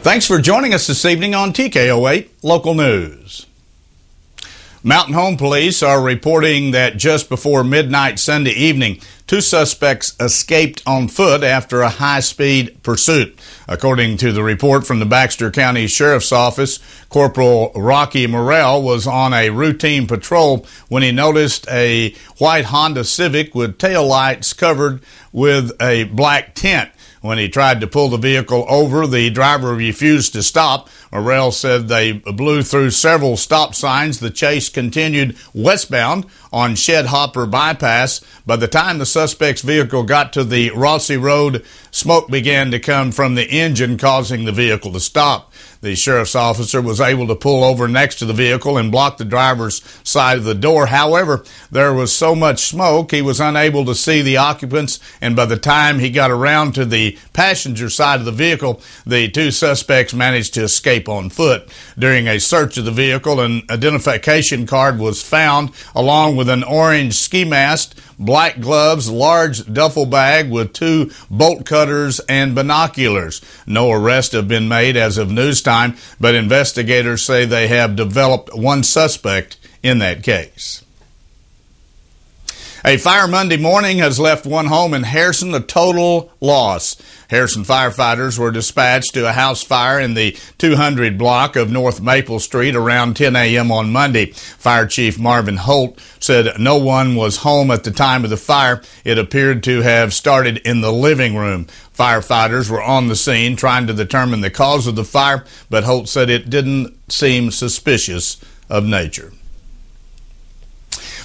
Thanks for joining us this evening on TKO8 Local News. Mountain Home Police are reporting that just before midnight Sunday evening, 2 suspects escaped on foot after a high-speed pursuit. According to the report from the Baxter County Sheriff's Office, Corporal Rocky Morrell was on a routine patrol when he noticed a white Honda Civic with taillights covered with a black tint. When he tried to pull the vehicle over, the driver refused to stop. Morrell said they blew through several stop signs. The chase continued westbound on Shed Hopper Bypass. By the time the suspect's vehicle got to the Rossi Road, smoke began to come from the engine, causing the vehicle to stop. The sheriff's officer was able to pull over next to the vehicle and block the driver's side of the door. However, there was so much smoke he was unable to see the occupants, and by the time he got around to the passenger side of the vehicle, the 2 suspects managed to escape on foot. During a search of the vehicle, an identification card was found along with an orange ski mask, black gloves, large duffel bag with 2 bolt cutters and binoculars. No arrests have been made as of news time, but investigators say they have developed 1 suspect in that case. A fire Monday morning has left 1 home in Harrison a total loss. Harrison firefighters were dispatched to a house fire in the 200 block of North Maple Street around 10 a.m. on Monday. Fire Chief Marvin Holt said no one was home at the time of the fire. It appeared to have started in the living room. Firefighters were on the scene trying to determine the cause of the fire, but Holt said it didn't seem suspicious of nature.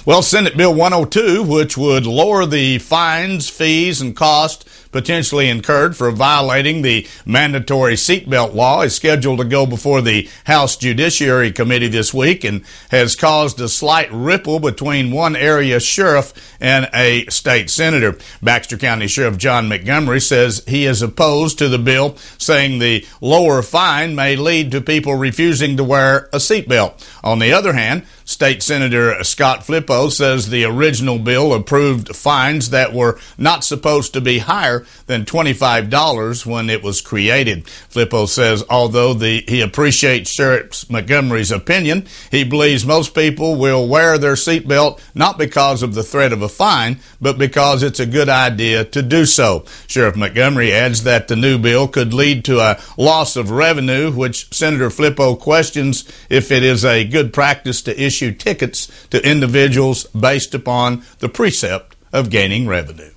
Well, Senate Bill 102, which would lower the fines, fees, and costs potentially incurred for violating the mandatory seatbelt law, is scheduled to go before the House Judiciary Committee this week and has caused a slight ripple between one area sheriff and a state senator. Baxter County Sheriff John Montgomery says he is opposed to the bill, saying the lower fine may lead to people refusing to wear a seatbelt. On the other hand, State Senator Scott Flippo says the original bill approved fines that were not supposed to be higher than $25 when it was created. Flippo says although he appreciates Sheriff Montgomery's opinion, he believes most people will wear their seatbelt not because of the threat of a fine, but because it's a good idea to do so. Sheriff Montgomery adds that the new bill could lead to a loss of revenue, which Senator Flippo questions if it is a good practice to issue tickets to individuals based upon the precept of gaining revenue.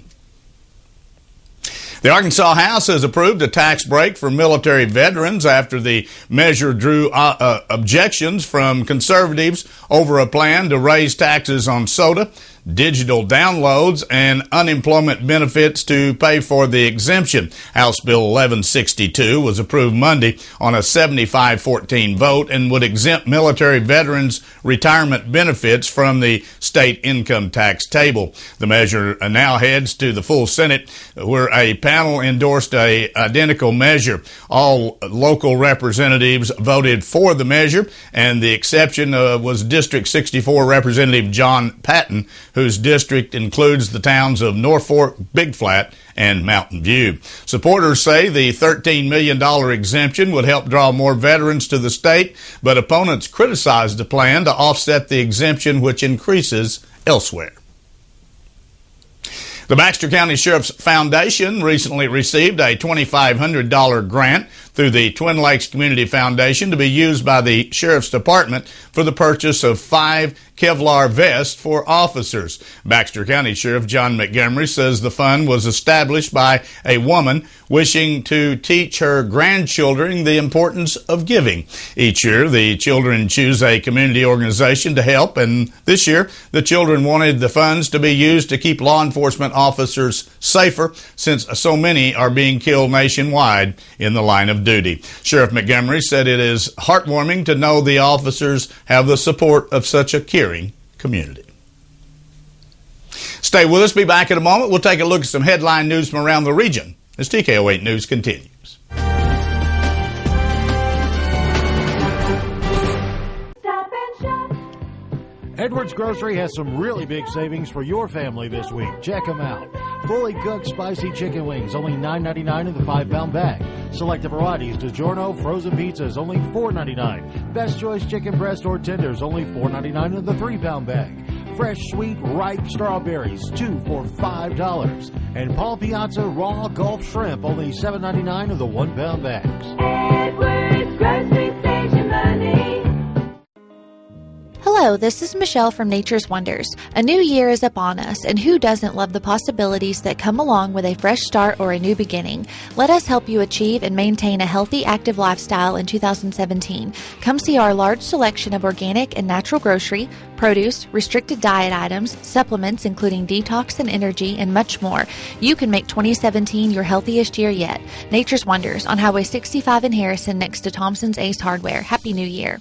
The Arkansas House has approved a tax break for military veterans after the measure drew objections from conservatives over a plan to raise taxes on soda, digital downloads, and unemployment benefits to pay for the exemption. House Bill 1162 was approved Monday on a 75-14 vote and would exempt military veterans' retirement benefits from the state income tax table. The measure now heads to the full Senate, where a panel endorsed an identical measure. All local representatives voted for the measure, and the exception was District 64 Representative John Patton, whose district includes the towns of Norfolk, Big Flat, and Mountain View. Supporters say the $13 million exemption would help draw more veterans to the state, but opponents criticized the plan to offset the exemption, which increases elsewhere. The Baxter County Sheriff's Foundation recently received a $2,500 grant through the Twin Lakes Community Foundation to be used by the Sheriff's Department for the purchase of 5 Kevlar vests for officers. Baxter County Sheriff John Montgomery says the fund was established by a woman wishing to teach her grandchildren the importance of giving. Each year, the children choose a community organization to help, and this year, the children wanted the funds to be used to keep law enforcement officers safer, since so many are being killed nationwide in the line of duty. Sheriff Montgomery said it is heartwarming to know the officers have the support of such a caring community. Stay with us. Be back in a moment. We'll take a look at some headline news from around the region as TKO8 News continues. Edwards Grocery has some really big savings for your family this week. Check them out. Fully cooked spicy chicken wings, only $9.99 in the 5-pound bag. Selected varieties, DiGiorno frozen pizzas, only $4.99. Best choice chicken breast or tenders, only $4.99 in the 3-pound bag. Fresh, sweet, ripe strawberries, 2 for $5. And Paul Piazza raw Gulf shrimp, only $7.99 in the 1-pound bags. Edwards Grocery Station Money. Hello, this is Michelle from Nature's Wonders. A new year is upon us, and who doesn't love the possibilities that come along with a fresh start or a new beginning? Let us help you achieve and maintain a healthy, active lifestyle in 2017. Come see our large selection of organic and natural grocery, produce, restricted diet items, supplements including detox and energy, and much more. You can make 2017 your healthiest year yet. Nature's Wonders on Highway 65 in Harrison next to Thompson's Ace Hardware. Happy New Year.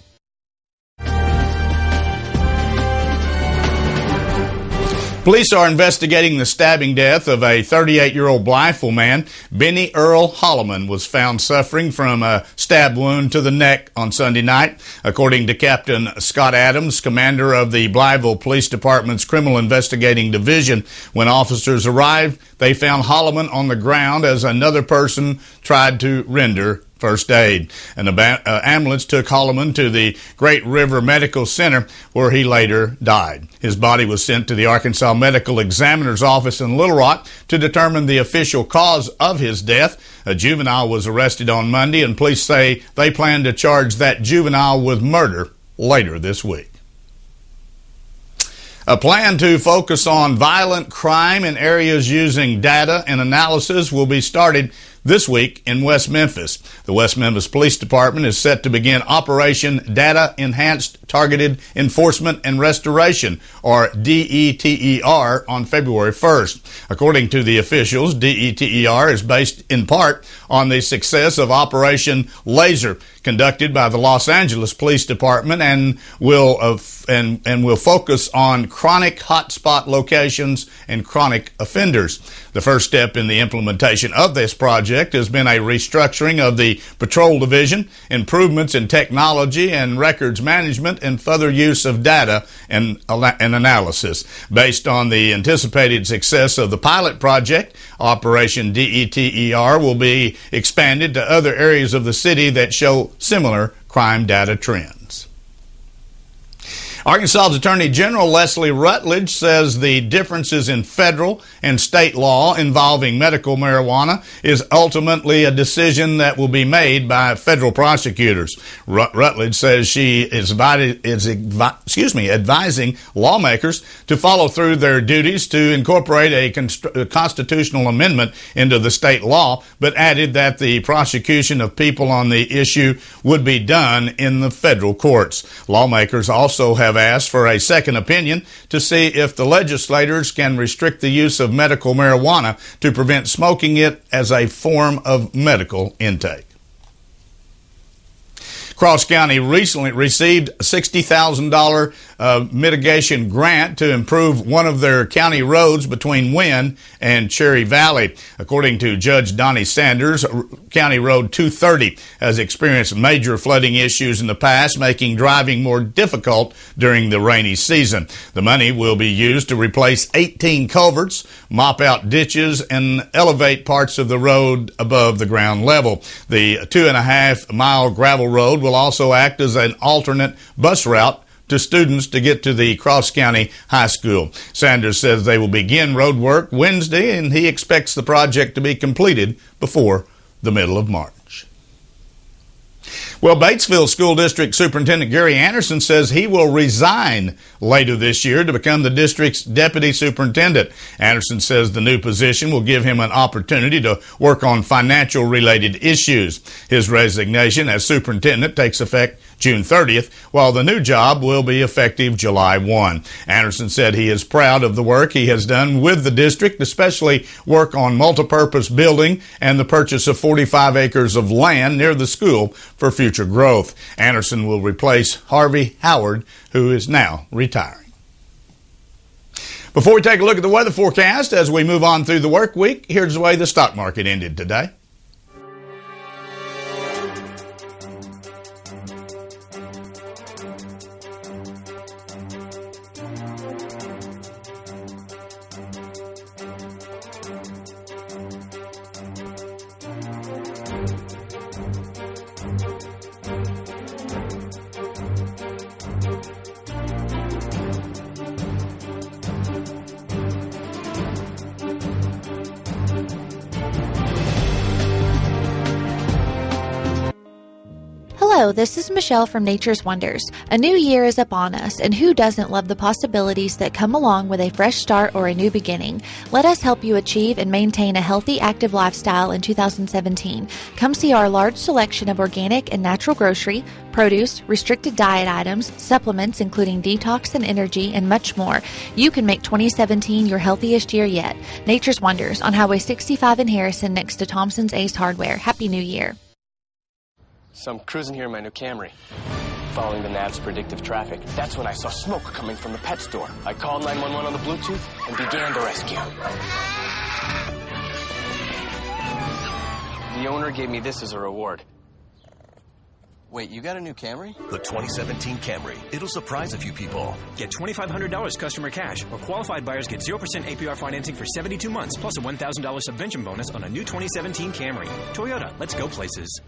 Police are investigating the stabbing death of a 38-year-old Blytheville man. Benny Earl Holloman was found suffering from a stab wound to the neck on Sunday night. According to Captain Scott Adams, commander of the Blytheville Police Department's Criminal Investigating Division, when officers arrived, they found Holloman on the ground as another person tried to render first aid. An ambulance took Holloman to the Great River Medical Center, where he later died. His body was sent to the Arkansas Medical Examiner's office in Little Rock to determine the official cause of his death. A juvenile was arrested on Monday, and police say they plan to charge that juvenile with murder later this week. A plan to focus on violent crime in areas using data and analysis will be started this week in West Memphis. The West Memphis Police Department is set to begin Operation Data Enhanced Targeted Enforcement and Restoration, or DETER, on February 1st. According to the officials, DETER is based in part on the success of Operation Laser, conducted by the Los Angeles Police Department, and will focus on chronic hotspot locations and chronic offenders. The first step in the implementation of this project has been a restructuring of the Patrol Division, improvements in technology and records management, and further use of data and analysis. Based on the anticipated success of the pilot project, Operation DETER will be expanded to other areas of the city that show similar crime data trends. Arkansas's Attorney General Leslie Rutledge says the differences in federal and state law involving medical marijuana is ultimately a decision that will be made by federal prosecutors. Rutledge says she is advising lawmakers to follow through their duties to incorporate a constitutional amendment into the state law, but added that the prosecution of people on the issue would be done in the federal courts. Lawmakers also have asked for a second opinion to see if the legislators can restrict the use of medical marijuana to prevent smoking it as a form of medical intake. Cross County recently received a $60,000 mitigation grant to improve one of their county roads between Wynn and Cherry Valley. According to Judge Donnie Sanders, County Road 230 has experienced major flooding issues in the past, making driving more difficult during the rainy season. The money will be used to replace 18 culverts, mop out ditches, and elevate parts of the road above the ground level. The 2.5-mile gravel road will also act as an alternate bus route to students to get to the Cross County High School. Sanders says they will begin road work Wednesday, and he expects the project to be completed before the middle of March. Well, Batesville School District Superintendent Gary Anderson says he will resign later this year to become the district's deputy superintendent. Anderson says the new position will give him an opportunity to work on financial-related issues. His resignation as superintendent takes effect June 30th, while the new job will be effective July 1. Anderson said he is proud of the work he has done with the district, especially work on multipurpose building and the purchase of 45 acres of land near the school for future growth. Anderson will replace Harvey Howard, who is now retiring. Before we take a look at the weather forecast as we move on through the work week, here's the way the stock market ended today. Hello, this is Michelle from Nature's Wonders. A new year is upon us, and who doesn't love the possibilities that come along with a fresh start or a new beginning? Let us help you achieve and maintain a healthy, active lifestyle in 2017. Come see our large selection of organic and natural grocery, produce, restricted diet items, supplements including detox and energy, and much more. You can make 2017 your healthiest year yet. Nature's Wonders on Highway 65 in Harrison next to Thompson's Ace Hardware. Happy New Year. So I'm cruising here in my new Camry, following the nav's predictive traffic. That's when I saw smoke coming from the pet store. I called 911 on the Bluetooth and began the rescue. The owner gave me this as a reward. Wait, you got a new Camry? The 2017 Camry. It'll surprise a few people. Get $2,500 customer cash, or qualified buyers get 0% APR financing for 72 months, plus a $1,000 subvention bonus on a new 2017 Camry. Toyota, let's go places.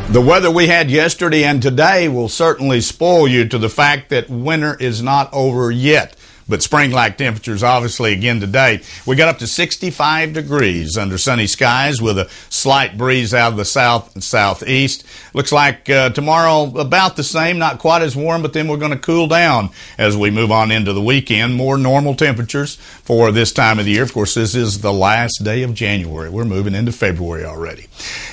The weather we had yesterday and today will certainly spoil you to the fact that winter is not over yet. But spring-like temperatures, obviously, again today. We got up to 65 degrees under sunny skies with a slight breeze out of the south and southeast. Looks like tomorrow about the same, not quite as warm, but then we're going to cool down as we move on into the weekend. More normal temperatures for this time of the year. Of course, this is the last day of January. We're moving into February already.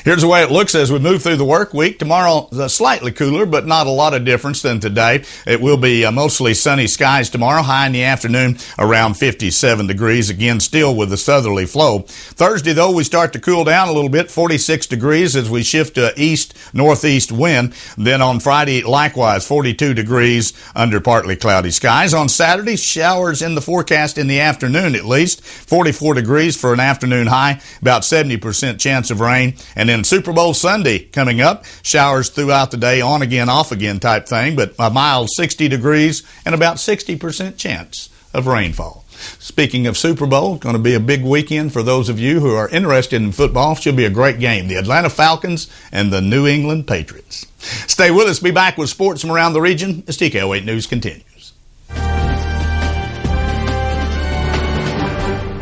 Here's the way it looks as we move through the work week. Tomorrow, slightly cooler, but not a lot of difference than today. It will be mostly sunny skies tomorrow, high in the afternoon around 57 degrees, again still with the southerly flow. Thursday though, we start to cool down a little bit, 46 degrees as we shift to east-northeast wind. Then on Friday, likewise 42 degrees under partly cloudy skies. On Saturday, showers in the forecast in the afternoon at least, 44 degrees for an afternoon high, about 70% chance of rain. And then Super Bowl Sunday coming up, showers throughout the day, on again, off again type thing, but a mild 60 degrees and about 60% chance of rainfall. Speaking of Super Bowl, going to be a big weekend for those of you who are interested in football. Should be a great game. The Atlanta Falcons and the New England Patriots. Stay with us. Be back with sports from around the region as TKO8 News continues.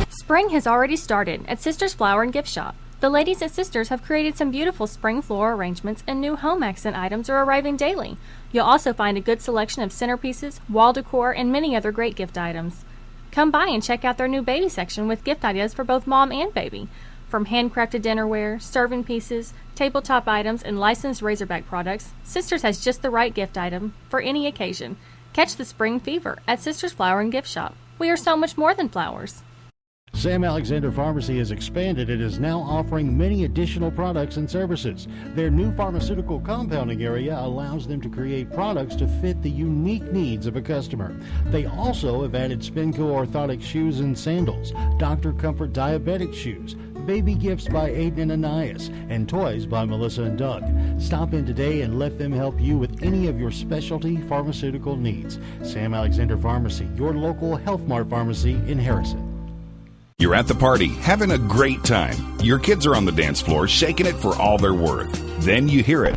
Spring has already started at Sisters Flower and Gift Shop. The ladies at Sisters have created some beautiful spring floral arrangements, and new home accent items are arriving daily. You'll also find a good selection of centerpieces, wall decor, and many other great gift items. Come by and check out their new baby section with gift ideas for both mom and baby. From handcrafted dinnerware, serving pieces, tabletop items, and licensed Razorback products, Sisters has just the right gift item for any occasion. Catch the spring fever at Sisters Flower and Gift Shop. We are so much more than flowers. Sam Alexander Pharmacy has expanded and is now offering many additional products and services. Their new pharmaceutical compounding area allows them to create products to fit the unique needs of a customer. They also have added Spinco orthotic shoes and sandals, Dr. Comfort diabetic shoes, baby gifts by Aiden and Anais, and toys by Melissa and Doug. Stop in today and let them help you with any of your specialty pharmaceutical needs. Sam Alexander Pharmacy, your local Health Mart pharmacy in Harrison. You're at the party, having a great time. Your kids are on the dance floor, shaking it for all they're worth. Then you hear it.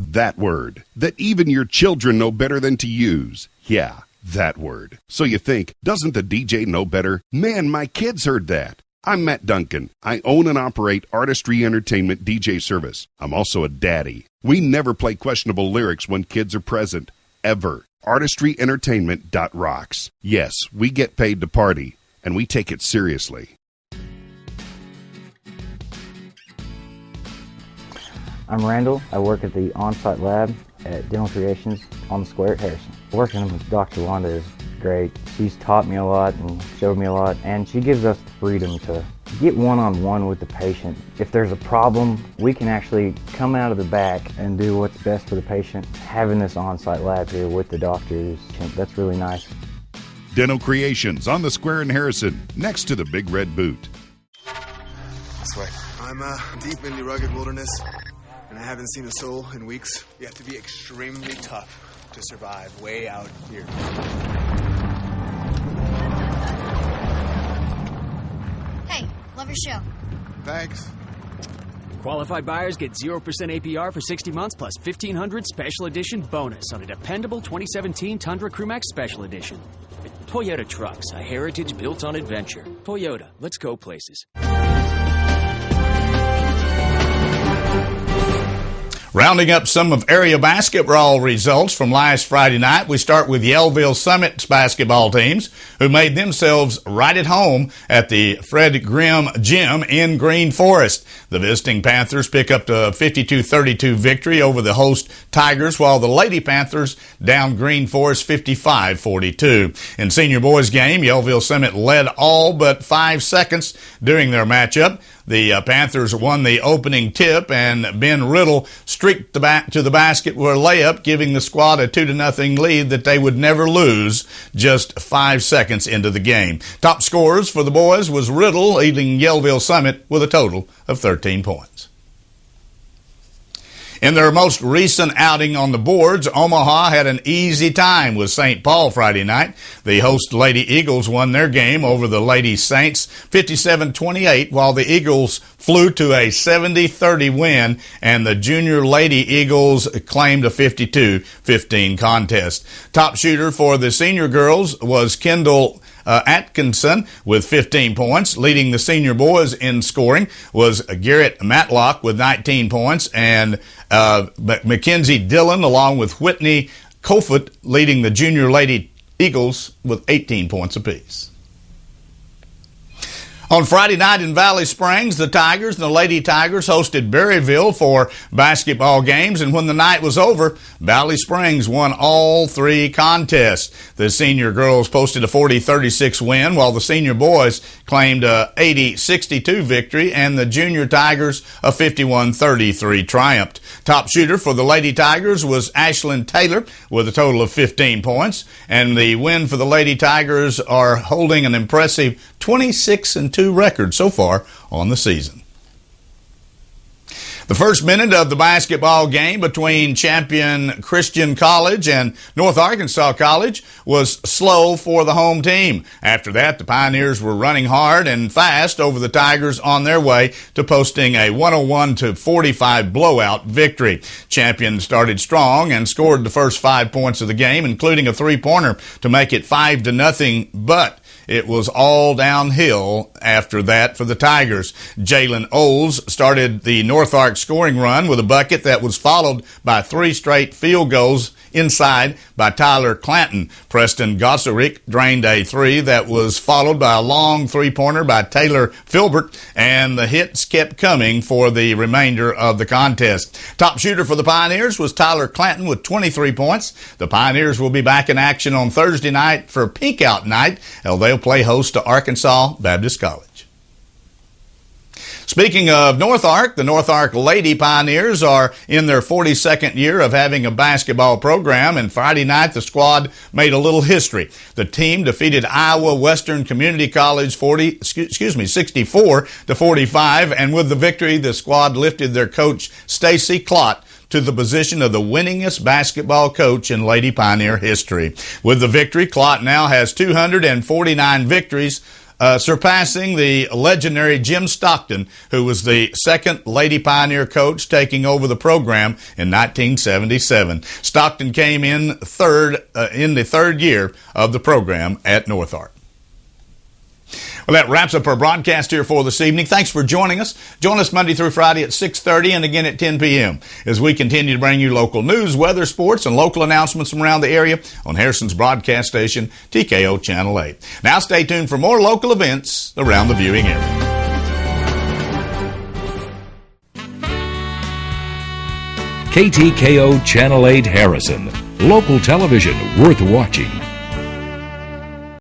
That word that even your children know better than to use. Yeah, that word. So you think, doesn't the DJ know better? Man, my kids heard that. I'm Matt Duncan. I own and operate Artistry Entertainment DJ service. I'm also a daddy. We never play questionable lyrics when kids are present. Ever. ArtistryEntertainment.rocks. Yes, we get paid to party. And we take it seriously. I'm Randall. I work at the on-site lab at Dental Creations on the square at Harrison. Working with Dr. Wanda is great. She's taught me a lot and showed me a lot, and she gives us the freedom to get one-on-one with the patient. If there's a problem, we can actually come out of the back and do what's best for the patient. Having this on-site lab here with the doctors, that's really nice. Dental Creations on the square in Harrison, next to the Big Red Boot. This way. I'm deep in the rugged wilderness, and I haven't seen a soul in weeks. You have to be extremely tough to survive way out here. Hey, love your show. Thanks. Qualified buyers get 0% APR for 60 months plus $1,500 special edition bonus on a dependable 2017 Tundra Crewmax Special Edition. Toyota Trucks, a heritage built on adventure. Toyota, let's go places. Rounding up some of area basketball results from last Friday night, we start with Yellville Summit's basketball teams, who made themselves right at home at the Fred Grimm Gym in Green Forest. The visiting Panthers pick up the 52-32 victory over the host Tigers, while the Lady Panthers down Green Forest 55-42. In senior boys game, Yellville Summit led all but 5 seconds during their matchup. The Panthers won the opening tip, and Ben Riddle streaked to the basket with a layup, giving the squad a 2-0 lead that they would never lose just 5 seconds into the game. Top scorers for the boys was Riddle, leading Yellville Summit with a total of 13 points. In their most recent outing on the boards, Omaha had an easy time with St. Paul Friday night. The host Lady Eagles won their game over the Lady Saints 57-28, while the Eagles flew to a 70-30 win, and the junior Lady Eagles claimed a 52-15 contest. Top shooter for the senior girls was Kendall Atkinson with 15 points. Leading the senior boys in scoring was Garrett Matlock with 19 points, and Mackenzie Dillon along with Whitney Kofoot leading the junior Lady Eagles with 18 points apiece. On Friday night in Valley Springs, the Tigers and the Lady Tigers hosted Berryville for basketball games, and when the night was over, Valley Springs won all 3 contests. The senior girls posted a 40-36 win, while the senior boys claimed a 80-62 victory, and the junior Tigers a 51-33 triumph. Top shooter for the Lady Tigers was Ashlyn Taylor with a total of 15 points, and the win for the Lady Tigers are holding an impressive 26-2 record so far on the season. The first minute of the basketball game between Champion Christian College and North Arkansas College was slow for the home team. After that, the Pioneers were running hard and fast over the Tigers on their way to posting a 101-45 blowout victory. Champion started strong and scored the first 5 points of the game, including a 3-pointer to make it 5-0, but it was all downhill after that for the Tigers. Jalen Oles started the North Ark scoring run with a bucket that was followed by 3 straight field goals inside by Tyler Clanton. Preston Gosserick drained a 3 that was followed by a long 3-pointer by Taylor Filbert, and the hits kept coming for the remainder of the contest. Top shooter for the Pioneers was Tyler Clanton with 23 points. The Pioneers will be back in action on Thursday night for Peak Out Night. They'll play host to Arkansas Baptist College. Speaking of North Ark, the North Ark Lady Pioneers are in their 42nd year of having a basketball program, and Friday night the squad made a little history. The team defeated Iowa Western Community College 64-45, and with the victory, the squad lifted their coach Stacy Klott to the position of the winningest basketball coach in Lady Pioneer history. With the victory, Klott now has 249 victories, surpassing the legendary Jim Stockton, who was the second Lady Pioneer coach taking over the program in 1977. Stockton came in the third year of the program at North Ark. Well, that wraps up our broadcast here for this evening. Thanks for joining us. Join us Monday through Friday at 6:30 and again at 10 p.m. as we continue to bring you local news, weather, sports, and local announcements from around the area on Harrison's broadcast station, TKO Channel 8. Now stay tuned for more local events around the viewing area. KTKO Channel 8 Harrison. Local television worth watching.